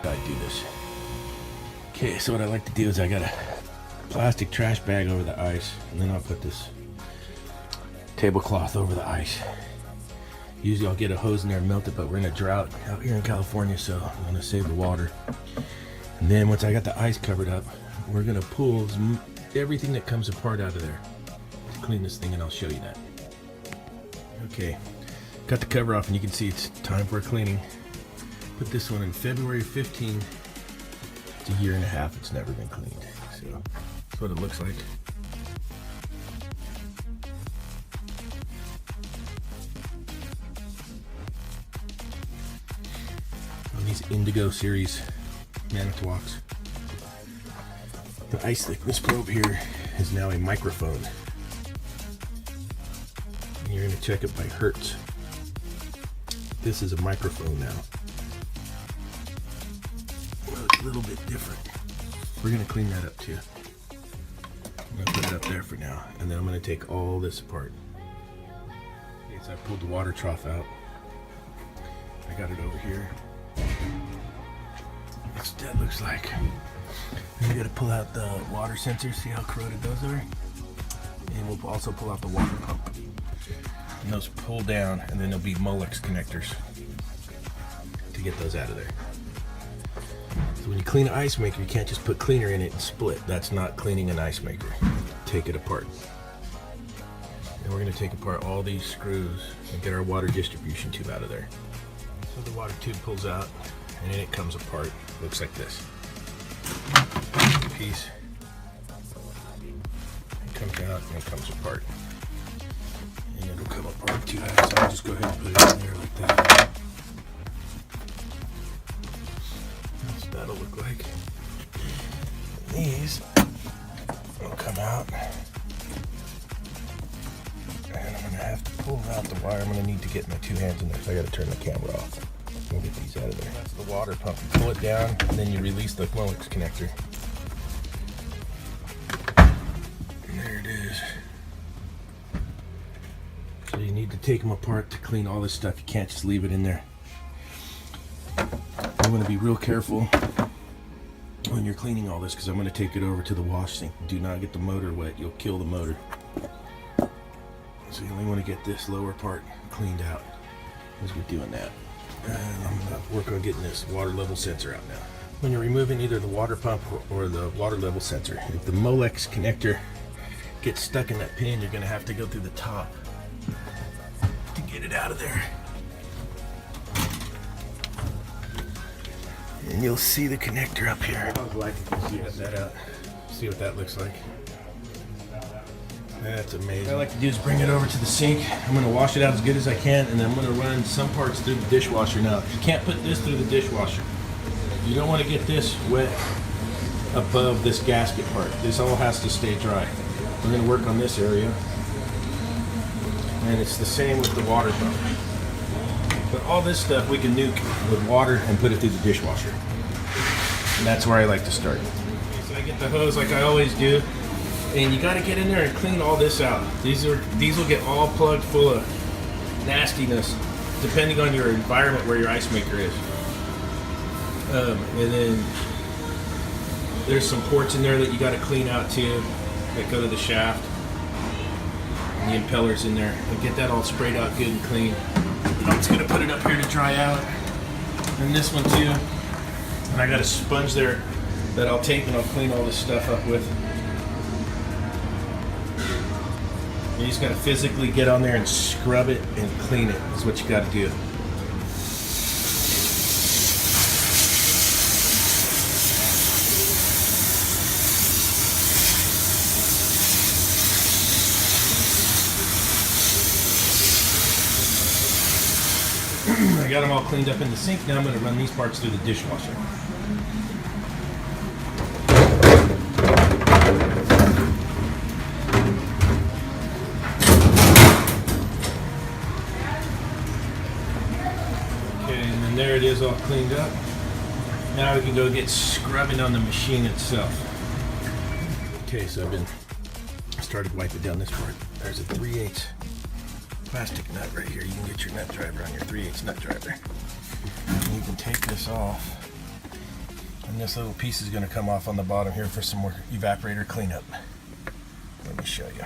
I do this. Okay, so what I like to do is I got a plastic trash bag over the ice, and then I'll put this tablecloth over the ice. Usually I'll get a hose in there and melt it, but we're in a drought out here in California, so I'm gonna save the water. And then once I got the ice covered up, we're gonna pull everything that comes apart out of there to clean this thing, and I'll show you that. Okay, got the cover off, and you can see it's time for a cleaning. Put this one in February 15. It's a year and a half, it's never been cleaned. So that's what it looks like. On these Indigo series Manitowocks. The ice thickness probe here is now a microphone. And you're going to check it by hertz. This is a microphone now. Well, it's a little bit different. We're going to clean that up too. I'm going to put it up there for now, and then I'm going to take all this apart. Okay, so I pulled the water trough out. I got it over here. That's what that looks like. And you got to pull out the water sensors, see how corroded those are? And we'll also pull out the water pump. And those pull down, and then there'll be Molex connectors to get those out of there. So when you clean an ice maker, you can't just put cleaner in it and split. That's not cleaning an ice maker. Take it apart. And we're going to take apart all these screws and get our water distribution tube out of there. So the water tube pulls out, and then it comes apart. Looks like this. Piece. It comes out and it comes apart. And it'll come apart too. So I'll just go ahead and put it in there like that. That's what that'll look like. These will come out. And I'm gonna have to pull out the wire. I'm gonna need to get my two hands in there, so I gotta turn the camera off. We'll get these out of there. That's the water pump. You pull it down, and then you release the Molex connector. And there it is. So you need to take them apart to clean all this stuff. You can't just leave it in there. I'm going to be real careful when you're cleaning all this, because I'm going to take it over to the wash sink. Do not get the motor wet. You'll kill the motor. So you only want to get this lower part cleaned out as we're doing that. And I'm going to work on getting this water level sensor out now. When you're removing either the water pump or the water level sensor, if the Molex connector gets stuck in that pin, you're going to have to go through the top to get it out of there. And you'll see the connector up here. I would like to see that out. See what that looks like. That's amazing. What I like to do is bring it over to the sink. I'm going to wash it out as good as I can, and then I'm going to run some parts through the dishwasher. Now, you can't put this through the dishwasher. You don't want to get this wet above this gasket part. This all has to stay dry. We're going to work on this area. And it's the same with the water pump. But all this stuff we can nuke with water and put it through the dishwasher. And that's where I like to start. Okay, so I get the hose like I always do. And you got to get in there and clean all this out. These will get all plugged full of nastiness, depending on your environment where your ice maker is. And then there's some ports in there that you got to clean out too, that go to the shaft. And the impellers in there. And get that all sprayed out good and clean. And I'm just gonna put it up here to dry out. And this one too. And I got a sponge there that I'll take and I'll clean all this stuff up with. You just gotta physically get on there and scrub it and clean it. That's what you gotta do. I got them all cleaned up in the sink. Now I'm going to run these parts through the dishwasher. Okay, and then there it is all cleaned up. Now we can go get scrubbing on the machine itself. Okay, so I started wiping down this part. There's a 3/8 plastic nut right here. You can get your nut driver on your 3/8 nut driver. And you can take this off And this little piece is going to come off on the bottom here for some more evaporator cleanup. Let me show you.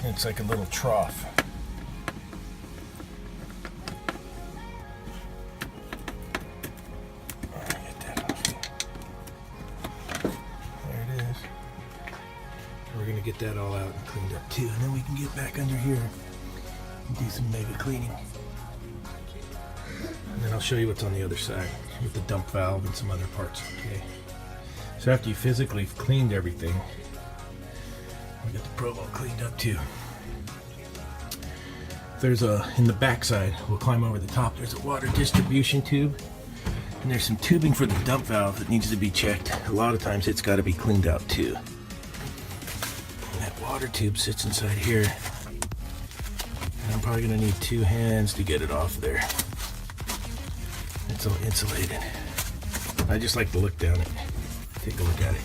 It's like a little trough. Get that off. There it is. We're going to get that all out and cleaned up too. And then we can get back under here and do some mega cleaning. And then I'll show you what's on the other side with the dump valve and some other parts. Okay. So after you physically cleaned everything, we got the probe all cleaned up too. There's in the back side, we'll climb over the top, there's a water distribution tube. And there's some tubing for the dump valve that needs to be checked. A lot of times it's got to be cleaned out too. And that water tube sits inside here. And I'm probably going to need 2 hands to get it off there. It's all insulated. I just like to look down it. Take a look at it.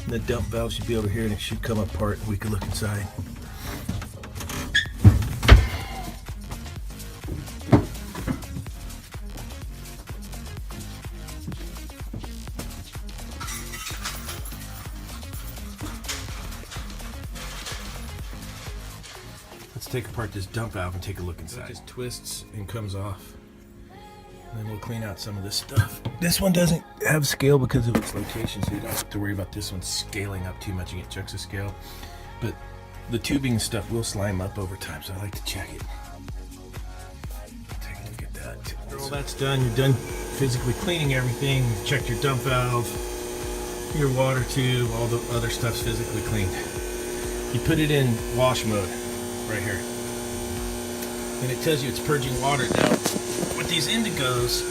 And the dump valve should be over here and it should come apart and we can look inside. Let's take apart this dump valve and take a look inside. It just twists and comes off. And then we'll clean out some of this stuff. This one doesn't have scale because of its location, so you don't have to worry about this one scaling up too much and get chunks of scale. But the tubing and stuff will slime up over time, so I like to check it. Take a look at that. After all that's done, you're done physically cleaning everything. You've checked your dump valve, your water tube, all the other stuff's physically cleaned. You put it in wash mode right here. And it tells you it's purging water. Now, with these Indigos,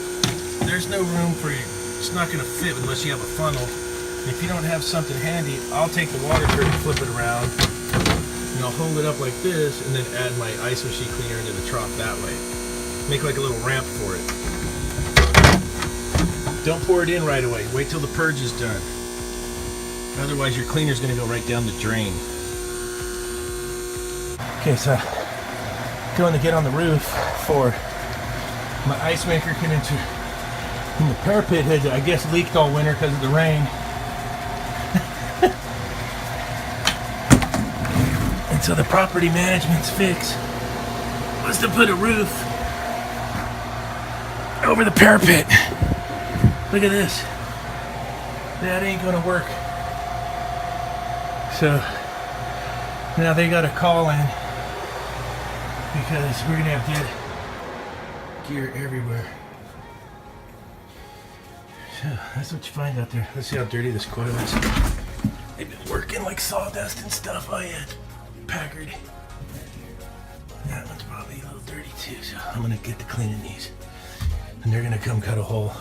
there's no room for you. It's not going to fit unless you have a funnel. And if you don't have something handy, I'll take the water curtain, flip it around, and I'll hold it up like this, and then add my ice machine cleaner into the trough that way. Make like a little ramp for it. Don't pour it in right away. Wait till the purge is done. Otherwise, your cleaner's going to go right down the drain. Okay, so going to get on the roof for my ice maker can enter. And the parapet had, I guess, leaked all winter because of the rain. And so the property management's fix was to put a roof over the parapet. Look at this. That ain't gonna work. So now they got a call in because we're gonna have dead gear everywhere. So that's what you find out there. Let's see how dirty this coil is. They've been working like sawdust and stuff. Oh yeah, Packard. That one's probably a little dirty too, so I'm gonna get to cleaning these. And they're gonna come cut a hole.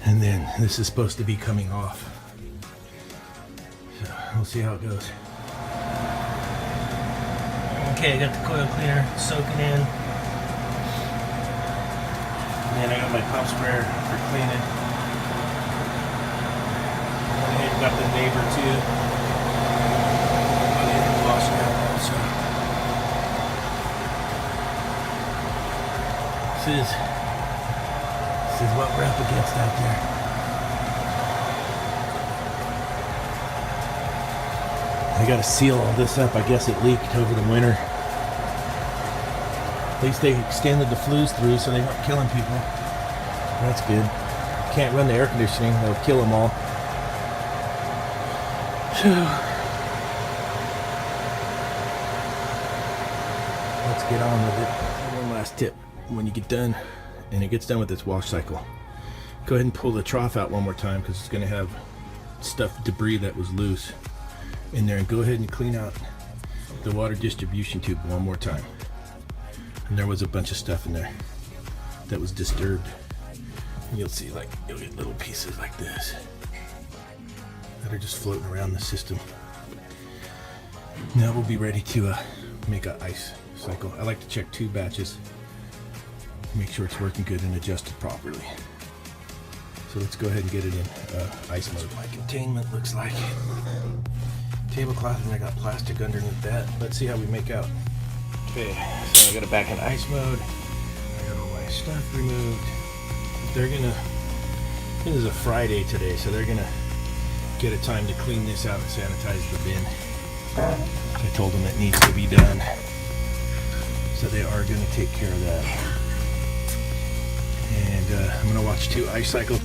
And then this is supposed to be coming off. So we'll see how it goes. Okay, I got the coil cleaner soaking in. And then I got my pump sprayer for cleaning. And I got the neighbor too. I didn't wash that also. This is what we're up against out there. I gotta seal all this up. I guess it leaked over the winter. At least they extended the flues through so they weren't killing people. That's good. Can't run the air conditioning, they'll kill them all. Let's get on with it. One last tip. When you get done, and it gets done with its wash cycle, go ahead and pull the trough out one more time because it's going to have stuff, debris that was loose in there, and go ahead and clean out the water distribution tube one more time. And there was a bunch of stuff in there that was disturbed. And you'll see, like, you'll get little pieces like this that are just floating around the system. Now we'll be ready to make an ice cycle. I like to check 2 batches, make sure it's working good and adjusted properly. So let's go ahead and get it in ice mode. My containment looks like tablecloth, and I got plastic underneath that. Let's see how we make out. Okay, so I got it back in ice mode. I got all my stuff removed. they're gonna, this is a Friday today, so they're gonna get a time to clean this out and sanitize the bin. I told them it needs to be done. So they are gonna take care of that. And I'm gonna watch 2 ice cycles.